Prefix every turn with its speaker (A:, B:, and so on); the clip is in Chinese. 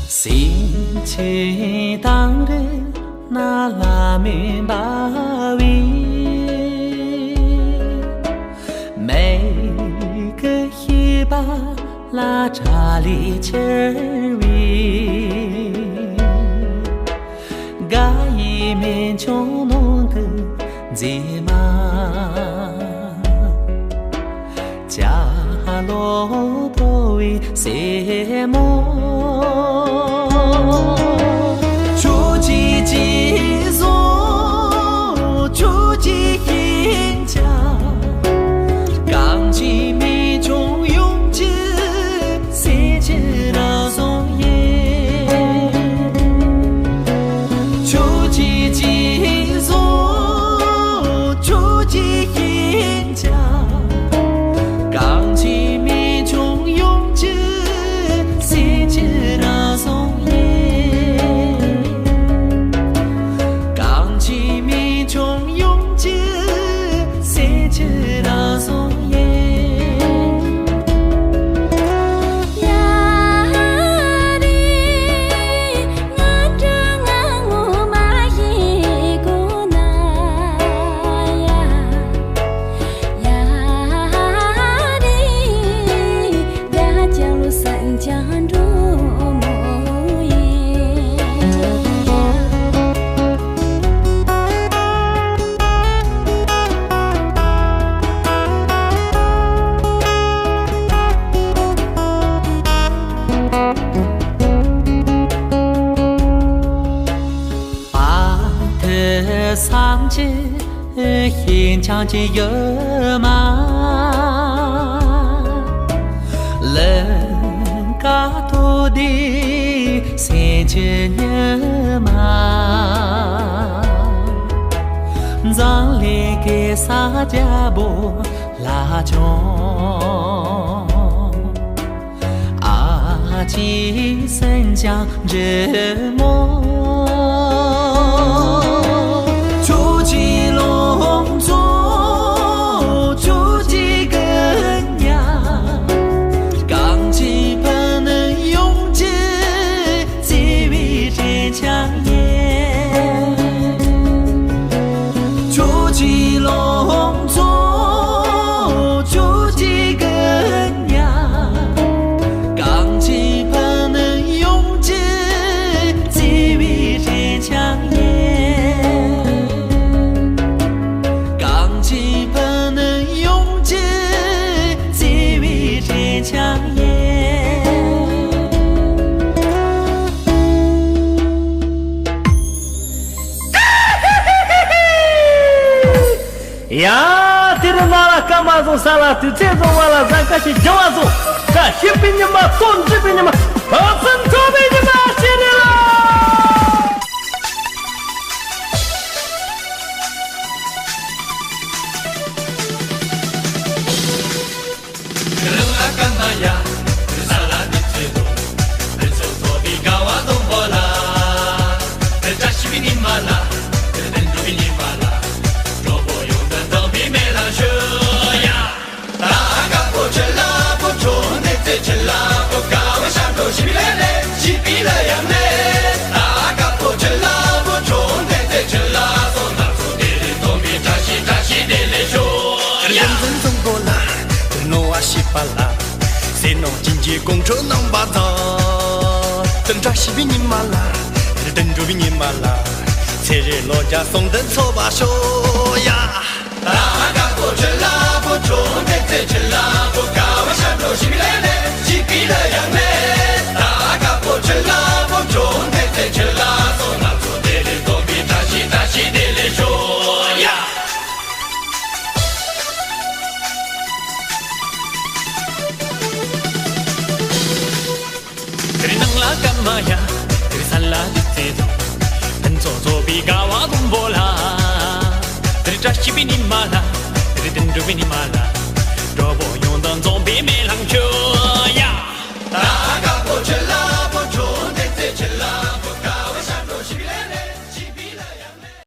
A: 心情当然那拉面巴味，每个黑巴拉查里切味，嘎一面穷农的姐妈，家罗多为什么？出几几座，出几天家，钢琴米中用着谁知道松叶？出几几座，出几天家，钢琴米中用着谁知道松叶？桑枝现场间有嘛，人家多的三千人嘛，让来给啥家不拉中，阿吉生将人么。出几隆重，出几个呀？钢琴不能用着，只为这强颜。出几隆重，出几个呀？钢琴不能用着，只为这强颜。强颜
B: 呀，这人拿了干嘛种啥了？就这种完了，咱可去叫啊种，这西边你们，东这边你们，二分左边你们，接着了。谁弄经济工程能把它等着西比你妈啦，等着比你妈啦，才日老家送的草把手呀。大家不吃啦，不中的再吃啦，不搞我山头西比来嘞，西比了样嘞。大家不吃啦，不中的再吃啦，送那做的嘞，总比大西的嘞说呀。干嘛呀？这个山拉的这种，等做做比嘎哇东波啦，这里扎西比尼玛啦，这里等着比尼玛啦，这波